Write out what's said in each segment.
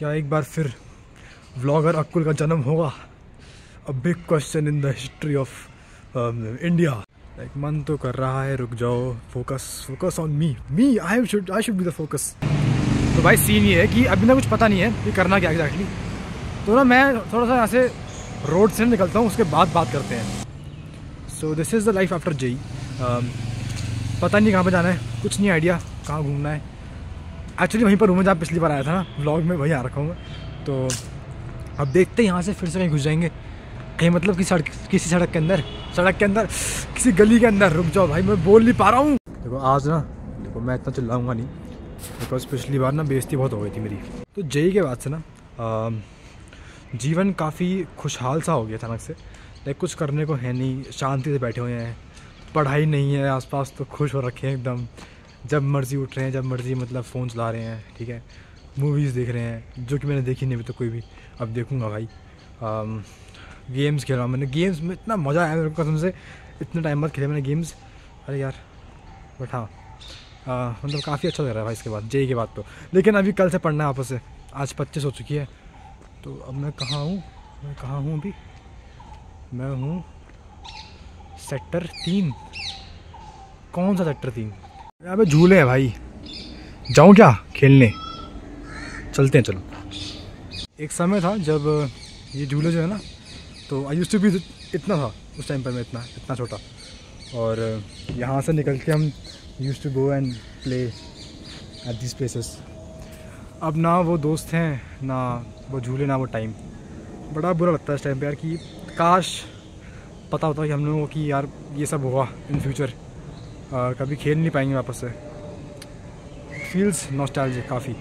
क्या एक बार फिर व्लॉगर अक्कुल का जन्म होगा? A big question in the history of India. Like मन तो कर रहा है रुक जाओ, focus on me I should be the focus. तो भाई सीन ये है कि अभी ना कुछ पता नहीं है कि करना क्या एग्जैक्टली, तो ना मैं थोड़ा सा यहाँ से रोड से निकलता हूँ, उसके बाद बात करते हैं। So this is the life after JEE. पता नहीं कहाँ पे जाना है, कुछ नहीं आइडिया कहाँ घूमना है। एक्चुअली वहीं पर हूँ मैं जहाँ पिछली बार आया था ना व्लॉग में, वहीं आ रखा हूँ मैं। तो अब देखते हैं यहाँ से फिर से कहीं घुस जाएंगे कहीं, मतलब कि किसी सड़क के अंदर किसी गली के अंदर। रुक जाओ भाई, मैं बोल नहीं पा रहा हूँ। देखो आज ना, देखो मैं इतना चिल्लाऊंगा नहीं बिकॉज पिछली बार ना बेइज्जती बहुत हो गई थी मेरी। तो जेई के बाद से ना जीवन काफ़ी खुशहाल सा हो गया अचानक से। लाइक कुछ करने को है नहीं, शांति से बैठे हुए हैं, पढ़ाई नहीं है आसपास, तो खुश हो रखे हैं एकदम। जब मर्ज़ी उठ रहे हैं, जब मर्ज़ी मतलब फ़ोन चला रहे हैं, ठीक है, मूवीज़ देख रहे हैं जो कि मैंने देखी नहीं अभी तो कोई भी, अब देखूँगा भाई। गेम्स खेल रहा हूँ मैंने, गेम्स में इतना मज़ा आया मेरे को कसम से। इतने टाइम बाद खेले मैंने गेम्स, अरे यार। बट हाँ मतलब काफ़ी अच्छा लग रहा है भाई इसके बाद, जेई के बाद तो। लेकिन अभी कल से पढ़ना है वापस से, आज 25 हो चुकी है। तो अब मैं कहाँ हूँ अभी? मैं हूँ सेक्टर 3। कौन सा सेक्टर 3? यहाँ पे झूले हैं भाई, जाऊँ क्या खेलने? चलते हैं चलो। एक समय था जब ये झूले जो है ना, तो आई यूज्ड टू बी, इतना था उस टाइम पर मैं, इतना छोटा। और यहाँ से निकल के हम used to go and play at this places. अब ना वो दोस्त हैं, ना वो झूले, ना वो टाइम। बड़ा बुरा लगता है इस टाइम पे यार कि काश पता होता कि हम लोगों को कि यार ये सब होगा इन फ्यूचर, कभी खेल नहीं पाएंगे वापस से। फील्स नॉस्टैल्जिक काफ़ी।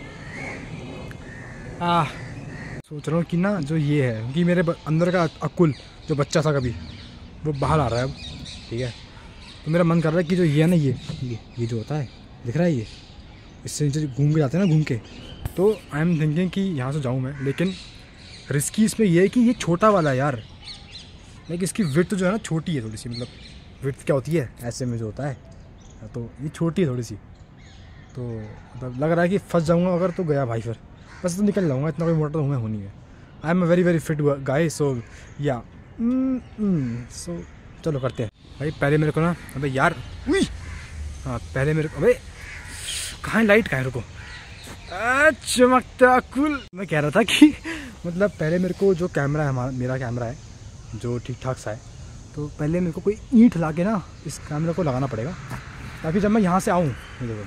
सोच रहा हूँ कि ना जो ये है कि मेरे अंदर का अक्कुल जो बच्चा था कभी, वो बाहर आ रहा है अब, ठीक है। तो मेरा मन कर रहा है कि जो ये है ना, ये जो होता है दिख रहा है, ये इससे नीचे घूम के जाते हैं ना, घूम के। तो आई एम थिंकिंग कि यहाँ से जाऊँ मैं, लेकिन रिस्की इसमें ये है कि ये छोटा वाला है यार। लाइक इसकी विड्थ जो है ना छोटी है थोड़ी सी, मतलब विड्थ क्या होती है ऐसे में जो होता है, तो ये छोटी है थोड़ी सी। तो मतलब लग रहा है कि फंस जाऊँगा अगर, तो गया भाई फिर। बस तो निकल जाऊँगा, इतना कोई मोटा तो मैं हो नहीं है। I am a very fit guy, so yeah so चलो करते हैं भाई। पहले मेरे को ना, अबे यार, हाँ पहले मेरे को, अबे कहाँ लाइट कहाँ है, रुको, चमकता कुल। मैं कह रहा था कि मतलब पहले मेरे को जो कैमरा है, मेरा कैमरा है जो ठीक ठाक सा है, तो पहले मेरे को कोई ईंट ला के ना इस कैमरे को लगाना पड़ेगा, ताकि जब मैं यहाँ से आऊँ, देखो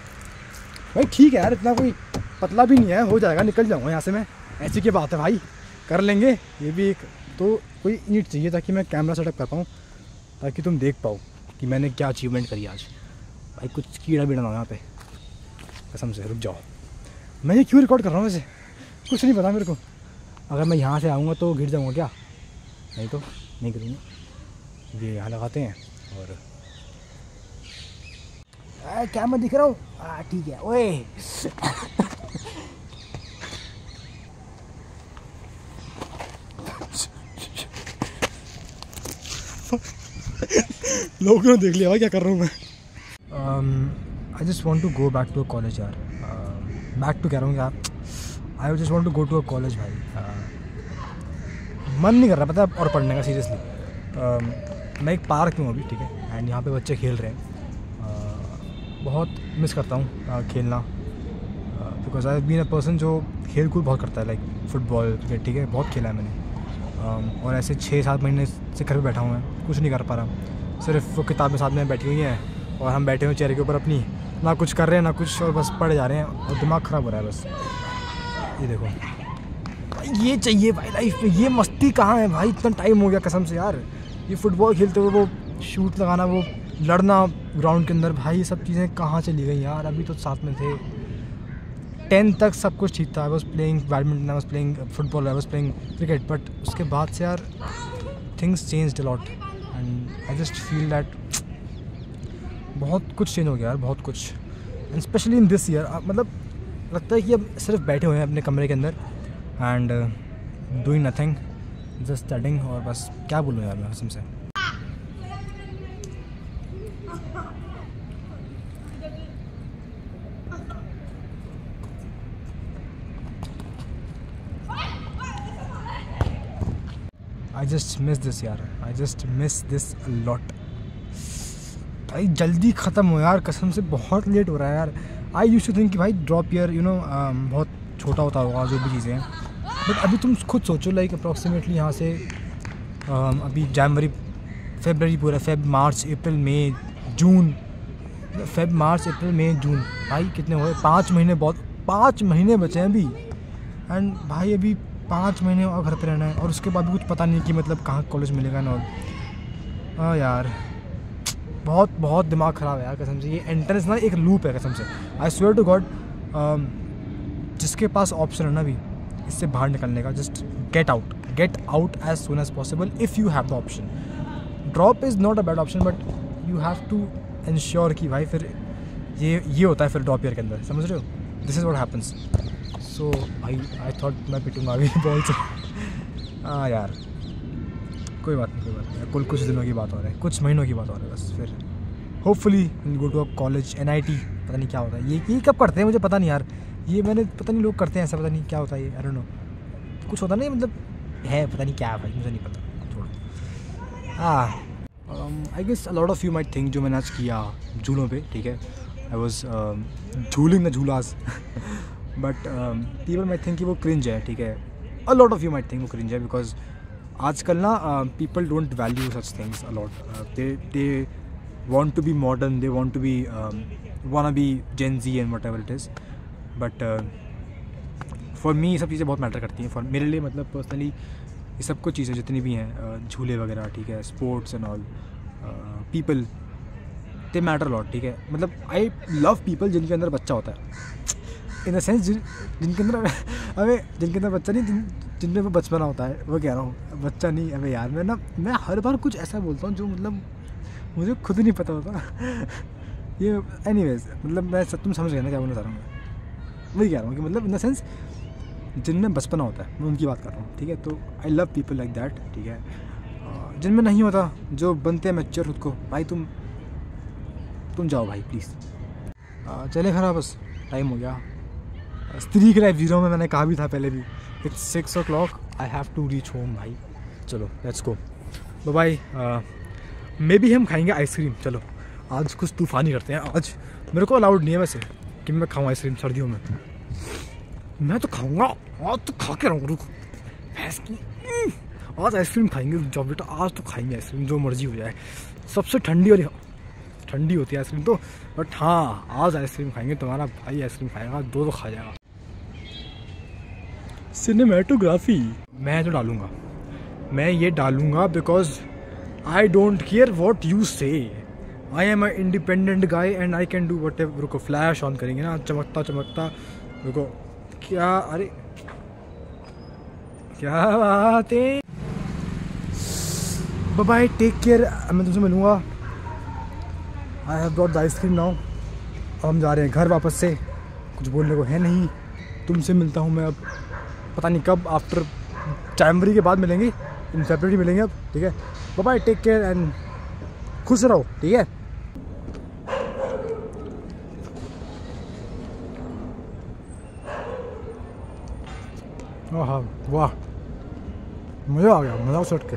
भाई ठीक है यार, इतना कोई पतला भी नहीं है, हो जाएगा, निकल जाऊँगा यहाँ से मैं। ऐसी की बात है भाई, कर लेंगे ये भी एक। तो कोई ईंट चाहिए ताकि मैं कैमरा सेटअप कर पाऊँ, ताकि तुम देख पाओ कि मैंने क्या अचीवमेंट करी आज। भाई कुछ कीड़ा बीड़ा ना हो यहाँ पे, कसम से। रुक जाओ, मैं ये क्यों रिकॉर्ड कर रहा हूँ वैसे, कुछ नहीं पता मेरे को। अगर मैं यहाँ से आऊँगा तो गिर जाऊँगा क्या? नहीं तो नहीं गिरूँगा। ये यहाँ लगाते हैं और क्या मैं दिख रहा हूँ? ठीक है। ओए लोगों ने देख लिया भाई क्या कर रहा हूँ मैं। I just want to go back to a college यार। बैक टू कह रहा हूँ यार, I just want to go to a college भाई। मन नहीं कर रहा पता और पढ़ने का सीरियसली। मैं एक पार्क में हूँ अभी, ठीक है, एंड यहाँ पे बच्चे खेल रहे हैं। बहुत मिस करता हूँ खेलना, because I been a person जो खेल कूद बहुत करता है, लाइक फुटबॉल, क्रिकेट, ठीक है, बहुत खेला है मैंने। और ऐसे 6-7 महीने से घर पे बैठा हूँ मैं, कुछ नहीं कर पा रहा। सिर्फ वो किताबें साथ में बैठी हुई हैं और हम बैठे हुए चेहरे के ऊपर अपनी, ना कुछ कर रहे हैं ना कुछ, और बस पढ़े जा रहे हैं और दिमाग ख़राब हो रहा है बस। ये देखो, ये चाहिए भाई लाइफ में, ये मस्ती कहाँ है भाई? इतना टाइम हो गया कसम से यार, ये फुटबॉल खेलते हुए वो शूट लगाना, वो लड़ना ग्राउंड के अंदर, भाई ये सब चीज़ें कहाँ चली गई यार? अभी तो साथ में थे, 10th तक सब कुछ ठीक था। I was playing badminton, I was playing football, I was playing cricket, but उसके बाद से यार things changed a lot and I just feel that बहुत कुछ चेंज हो गया यार, बहुत कुछ। And specially in this year, मतलब लगता है कि अब सिर्फ बैठे हुए हैं अपने कमरे के अंदर and doing nothing, just studying. और बस क्या बोलूँ यार मैं कसम से। आई जस्ट मिस दिस यार, I just miss this lot. भाई जल्दी ख़त्म हो यार, कसम से बहुत लेट हो रहा है यार। आई यूज्ड टू थिंक कि भाई ड्रॉप ईयर बहुत छोटा होता होगा जो भी चीज़ें हैं, बट अभी तुम खुद सोचो लाइक अप्रॉक्सीमेटली यहाँ से अभी जनवरी फरवरी पूरा, फेब मार्च अप्रैल मई जून, फेब मार्च अप्रैल मई जून, भाई कितने हुए? 5 महीने, बहुत 5 महीने बचे हैं अभी। एंड भाई अभी 5 महीने और घर पे रहना है, और उसके बाद भी कुछ पता नहीं कि मतलब कहाँ कॉलेज मिलेगा ना। हाँ यार बहुत बहुत दिमाग ख़राब है यार कसम से। ये एंट्रेंस ना एक लूप है कसम से, आई स्वेयर टू गॉड। जिसके पास ऑप्शन है ना अभी इससे बाहर निकलने का, just get out as soon as possible if you have the option. Drop is not a bad option, but you have to ensure कि भाई फिर ये होता है फिर ड्रॉप ईयर के अंदर, समझ रहे हो? This is what happens. So I thought मैं पिटूंगा अभी बॉल से। हाँ यार कोई बात नहीं, कुछ दिनों की बात हो रहा है, कुछ महीनों की बात हो रहा है बस। फिर hopefully go to a college, NIT, पता नहीं क्या होता है ये कब करते हैं मुझे पता नहीं यार। ये मैंने पता नहीं लोग करते हैं ऐसा, पता नहीं क्या होता है ये, आई डोंट नो। कुछ होता नहीं मतलब है, पता नहीं क्या है भाई, मुझे नहीं पता, छोड़ो। I guess a lot of you might think जो मैंने आज किया झूलों पे, ठीक है, आई वॉज झूलिंग द झूलास बट पीपल माइट थिंक कि वो क्रिंज है, ठीक है। A lot of you might think वो क्रिंज है बिकॉज आजकल ना people don't value such things a lot. They want to be modern, they want to be wanna be Gen Z and whatever it is, but for me ये सब चीज़ें बहुत matter करती हैं। फॉर मेरे लिए मतलब पर्सनली ये सब कुछ चीज़ें जितनी भी हैं, झूले वगैरह, ठीक है, sports and all, people they matter lot, ठीक है। मतलब आई लव पीपल जिनके अंदर बच्चा होता है, इन द सेंस जिनके अंदर बच्चा नहीं, जिनमें वो बचपना होता है, वो कह रहा हूँ, बच्चा नहीं। अबे यार मैं हर बार कुछ ऐसा बोलता हूँ जो मतलब मुझे खुद ही नहीं पता होता ये एनीवेज, मतलब मैं तुम समझ गए ना क्या बोलना चाह रहा हूँ मैं, वही कह रहा हूँ कि मतलब इन द सेंस जिनमें बचपना होता है मैं उनकी बात कर रहा हूँ, ठीक है। तो I love people like that, ठीक है। जिनमें नहीं होता, जो बनते हैं मैच्योर खुद को, भाई तुम जाओ भाई प्लीज़। चले खराब, बस टाइम हो गया। स्त्री लाइफ जीरो में मैंने कहा भी था पहले भी, it's 6 o'clock, I have to reach home भाई। चलो लेट्स गो, बाय बाय। मे भी हम खाएंगे आइसक्रीम। चलो आज कुछ तूफ़ानी करते हैं। आज मेरे को अलाउड नहीं है वैसे कि मैं खाऊँ आइसक्रीम सर्दियों में, मैं तो खाऊंगा आज, तो खा के रहूँगा। रुक भैंस की, आज आइसक्रीम खाएंगे, जब बेटा आज तो खाएंगे आइसक्रीम, जो मर्जी हो जाए। सबसे ठंडी वाली ठंडी होती है आइसक्रीम तो, बट हाँ आज आइसक्रीम खाएंगे। तुम्हारा भाई आइसक्रीम खाएगा, 2 तो खा जाएगा। सिनेमेटोग्राफी मैं तो डालूँगा, मैं ये डालूँगा because I don't care what you say. I am an independent guy and I can do whatever. रुको फ्लैश ऑन करेंगे ना, चमकता चमकता। रुको क्या, अरे क्या बात है। बाय बाय, टेक केयर, मैं तुमसे मिलूँगा। I have brought the ice cream now. अब हम जा रहे हैं घर वापस से, कुछ बोलने को है नहीं। तुमसे मिलता हूँ मैं अब पता नहीं कब, आफ्टर जनवरी के बाद मिलेंगे, इन फरवरी मिलेंगे अब, ठीक है। Bye bye, take care and खुश रहो, ठीक है। हाँ वाह, मज़ा आ गया, मज़ा उठ के।